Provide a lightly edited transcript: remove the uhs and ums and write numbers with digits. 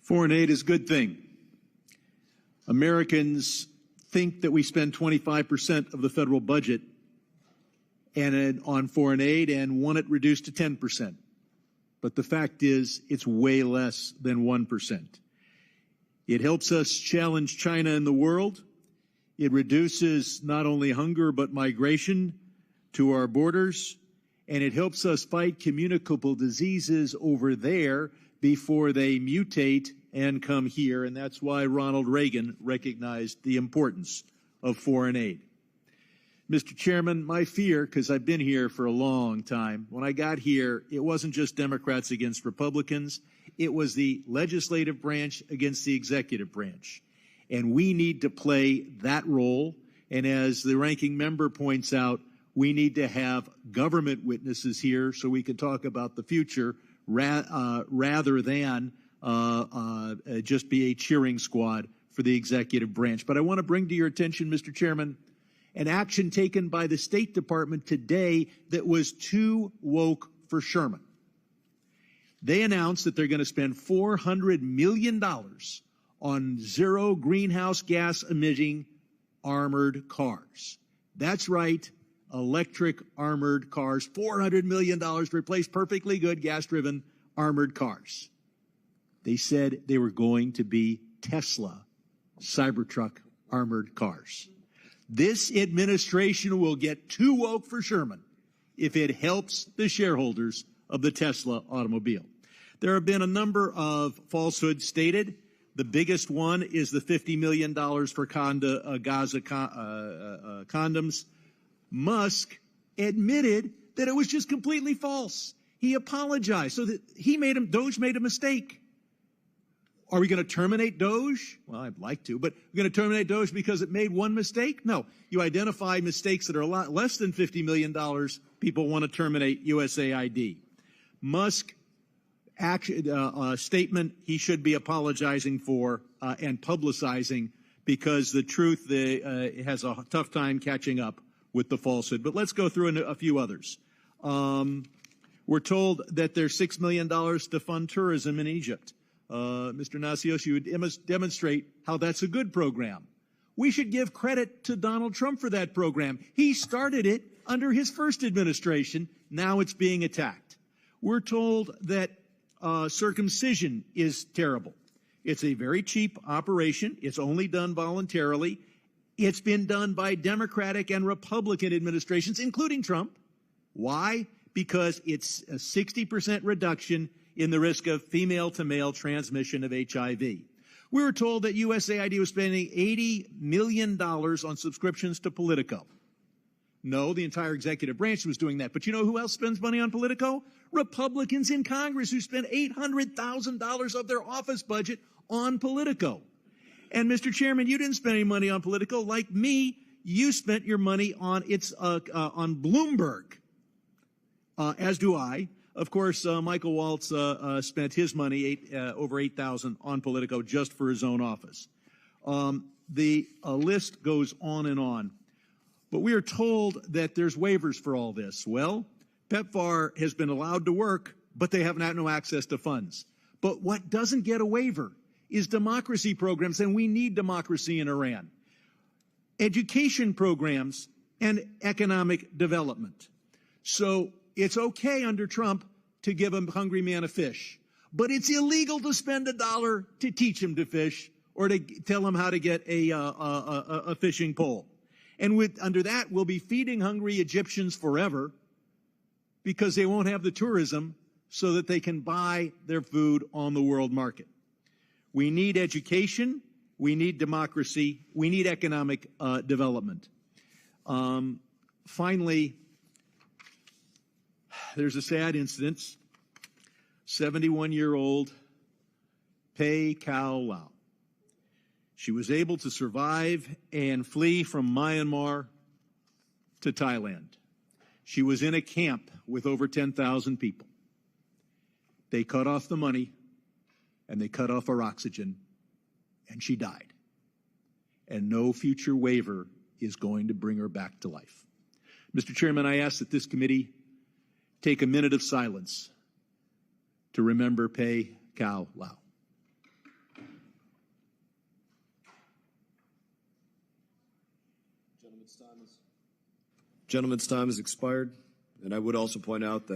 Foreign aid is a good thing. Americans think that we spend 25% of the federal budget on foreign aid and want it reduced to 10%. But the fact is, it's way less than 1%. It helps us challenge China in the world. It reduces not only hunger, but migration to our borders. And it helps us fight communicable diseases over there before they mutate and come here. And that's why Ronald Reagan recognized the importance of foreign aid. Mr. Chairman, my fear, because I've been here for a long time, when I got here, it wasn't just Democrats against Republicans. It was the legislative branch against the executive branch. And we need to play that role. And as the ranking member points out, we need to have government witnesses here so we can talk about the future rather than just be a cheering squad for the executive branch. But I want to bring to your attention, Mr. Chairman, an action taken by the State Department today that was too woke for Sherman. They announced that they're going to spend $400 million on zero greenhouse gas emitting armored cars. That's right, electric armored cars, $400 million to replace perfectly good gas-driven armored cars. They said they were going to be Tesla Cybertruck armored cars. This administration will get too woke for Sherman if it helps the shareholders of the Tesla automobile. There have been a number of falsehoods stated. The biggest one is the $50 million for Gaza condoms. Musk admitted that it was just completely false. He apologized. So that Doge made a mistake. Are we going to terminate Doge? Well, I'd like to, but we're going to terminate Doge because it made one mistake? No. You identify mistakes that are a lot less than $50 million, people want to terminate USAID. Musk statement he should be apologizing for and publicizing because the truth has a tough time catching up with the falsehood. But let's go through a few others. We're told that there's $6 million to fund tourism in Egypt. Mr. Nacios, you would demonstrate how that's a good program. We should give credit to Donald Trump for that program. He started it under his first administration. Now it's being attacked. We're told that circumcision is terrible. It's a very cheap operation. It's only done voluntarily. It's been done by Democratic and Republican administrations, including Trump. Why? Because it's a 60% reduction in the risk of female-to-male transmission of HIV. We were told that USAID was spending $80 million on subscriptions to Politico. No, the entire executive branch was doing that. But you know who else spends money on Politico? Republicans in Congress who spend $800,000 of their office budget on Politico. And Mr. Chairman, you didn't spend any money on Politico. Like me, you spent your money on on Bloomberg, as do I. Of course, Michael Waltz spent his money, over $8,000 on Politico just for his own office. The list goes on and on. But we are told that there's waivers for all this. Well, PEPFAR has been allowed to work, but they have no access to funds. But what doesn't get a waiver is democracy programs, and we need democracy in Iran. Education programs and economic development. So it's okay under Trump to give a hungry man a fish, but it's illegal to spend $1 to teach him to fish or to tell him how to get a fishing pole. And under that, we'll be feeding hungry Egyptians forever because they won't have the tourism so that they can buy their food on the world market. We need education. We need democracy. We need economic development. Finally, there's a sad incident. 71-year-old Pei Kao Lau. She was able to survive and flee from Myanmar to Thailand. She was in a camp with over 10,000 people. They cut off the money and they cut off her oxygen, and she died. And no future waiver is going to bring her back to life. Mr. Chairman, I ask that this committee take a minute of silence to remember Pei Kao Lau. Gentleman's time has expired, and I would also point out that